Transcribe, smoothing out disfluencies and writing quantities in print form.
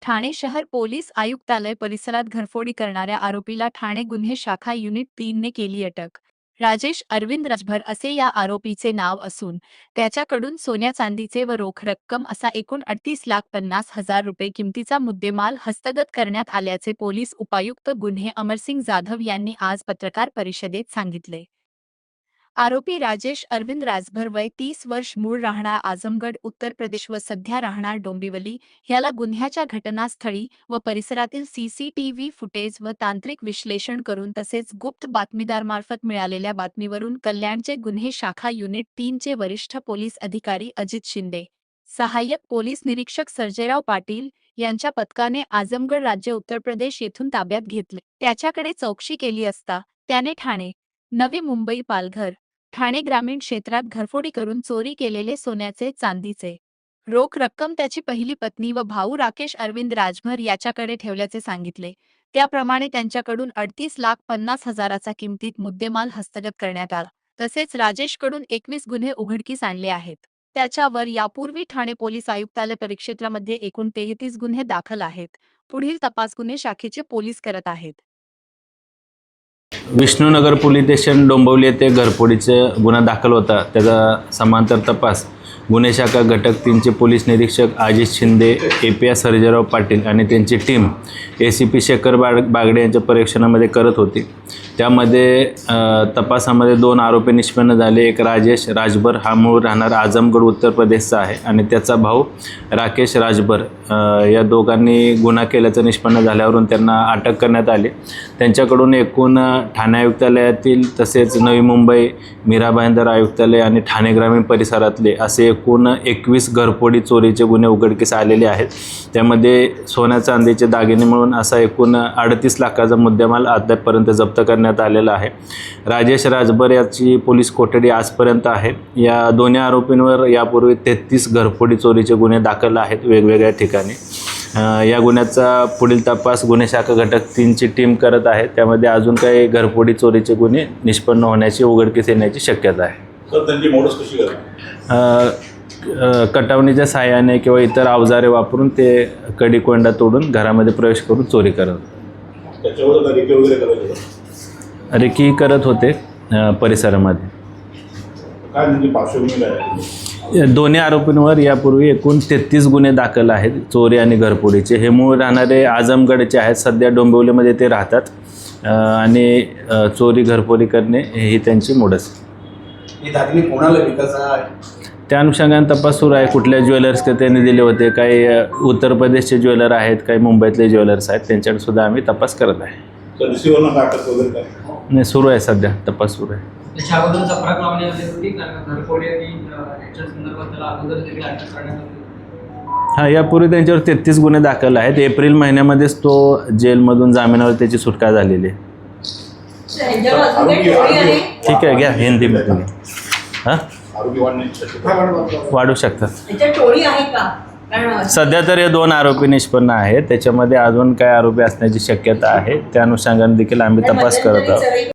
ठाणे शहर पोलीस आयुक्तालय परिसरात घरफोडी करणाऱ्या आरोपीला ठाणे गुन्हे शाखा युनिट 3 ने केली अटक। राजेश अरविंद राजभर असे या आरोपीचे नाव असून त्याच्याकडून सोन्या चांदीचे व रोख रक्कम असा एकूण 38,50,000 रुपये किमतीचा मुद्देमाल हस्तगत करण्यात आल्याचे पोलीस उपायुक्त गुन्हे अमरसिंग जाधव यांनी आज पत्रकार परिषदेत सांगितले। आरोपी राजेश अरविंद राजभर वय 30 वर्ष, मूळ राहणार आजमगड उत्तर प्रदेश व सध्या राहणार डोंबिवली, याला गुन्ह्याच्या घटनास्थळी व परिसरातील सीसीटीव्ही फुटेज व तांत्रिक विश्लेषण करून तसेच गुप्त बातमीदारामार्फत मिळालेल्या बातमीवरून कल्याणचे गुन्हे शाखा युनिट 3 चे वरिष्ठ पोलीस अधिकारी अजित शिंदे, सहाय्यक पोलीस निरीक्षक सर्जेराव पाटील यांच्या पथकाने आजमगड राज्य उत्तर प्रदेश येथून ताब्यात घेतले। त्याच्याकडे चौकशी केली असता त्याने ठाणे, नवी मुंबई, पालघर, ठाणे ग्रामीण क्षेत्रात घरफोडी करून चोरी केलेले सोन्याचे चांदीचे रोख रक्कम त्याची पहिली पत्नी व भाऊ राकेश अरविंद राजभर याच्याकडे ठेवल्याचे सांगितले। त्याप्रमाणे त्यांच्याकडून 38,50,000चा किमतीत मुद्देमाल हस्तगत करण्यात आला। तसेच राजेशकडून 21 गुन्हे उघडकीस आणले आहेत। त्याच्यावर यापूर्वी ठाणे पोलीस आयुक्तालय परिक्षेत्रामध्ये एकूण 33 गुन्हे दाखल आहेत। पुढील तपास गुन्हे शाखेचे पोलीस करत आहेत। विष्णुनगर पोलीस स्टेशन डोंबिवली येथे घरफोडीचा गुन्हा दाखल होता। त्याचा समांतर तपास गुन्हे शाखा घटक 3 चे पोलीस निरीक्षक अजित शिंदे, API सर्जेराव पाटील आणि त्यांची टीम ACP शेखर बागडे यांच्या परीक्षणामध्ये करत होती। त्यामध्ये तपासामध्ये 2 आरोपी निष्पन्न झाले। एक राजेश राजभर, हा मूळ राहणार आजमगड उत्तर प्रदेशचा आहे, आणि त्याचा भाऊ राकेश राजभर, या दोघांनी गुन्हा केल्याचं निष्पन्न झाल्यावरून त्यांना अटक करण्यात आली। त्यांच्याकडून एकूण ठाणे आयुक्तालयातील तसेच नवी मुंबई, मीरा भाईंदर आयुक्तालय आणि ठाणे ग्रामीण परिसरातले असे एकूण 21 घरफोडी चोरीचे गुन्हे उघडकीस आलेले आहेत। त्यामध्ये सोन्या चांदीचे दागिने मिळून असा एकूण 38 लाखाचा मुद्देमाल अद्यापपर्यंत जप्त करण्यात आलेला आहे। राजेश राजभर याची पोलीस कोठडी आजपर्यंत आहे। या दोन्ही आरोपींवर यापूर्वी 33 घरफोडी चोरीचे गुन्हे दाखल आहेत वेगवेगळ्या ठिकाणी। या गुन्ह्याचा पुढील तपास गुन्हे शाखा घटक 3 ची टीम करत आहे। त्यामध्ये अजून काही घरफोडी चोरीचे गुन्हे निष्पन्न होण्याची, उघडकीस येण्याची शक्यता आहे। सर, त्यांची मोडस कशी करतात? कटावणीच्या सहाय्याने किंवा इतर अवजारे वापरून ते कडीकोंडा तोडून घरामध्ये प्रवेश करून चोरी करत। त्याच्यावर रेकी वगैरे करायचं? रेकी करत होते परिसरामध्ये। काय म्हणजे पार्श्वभूमी काय? दोन्ही आरोपींवर यापूर्वी एकूण 33 गुन्हे दाखल आहेत चोरी आणि घरफोडीचे। हे मूळ राहणारे आजमगडचे आहेत, सध्या डोंबिवलीमध्ये ते राहतात आणि चोरी घरफोडी करणे ही त्यांची मोडस। हे दागिने कोणाला विकायचा आहे? त्या अनुषंगाने तपास सुरू आहे। कुठल्या ज्वेलर्स त्यांनी दिले होते, काही उत्तर प्रदेशचे ज्वेलर आहेत, काही मुंबईतले ज्वेलर्स आहेत, त्यांच्याकडे सुद्धा आम्ही तपास करत आहे। तर रिसिव्हरला अटक वगैरे काय? नाही, सुरू आहे, सध्या तपास सुरू आहे। त्याच्या अगोदर चपराक लावण्यात आली होती, कारण घरफोडी आणि याच्या संदर्भात त्याला अगोदर देखील अटक करण्यात आली। हां, यापूर्वी त्यांच्यावर 33 गुन्हे दाखल आहेत। एप्रिल महिन्यामध्येच तो जेलमधून जामिनावर त्याची सुटका झालेली आहे। ठीक आहे, घ्या हिंदीमध्ये। हां, वाढू शकतात। सध्या तर हे 2 आरोपी निष्पन्न आहेत, त्याच्यामध्ये अजून काय आरोपी असण्याची शक्यता आहे। त्या अनुषंगाने देखील आम्ही तपास करत आहोत।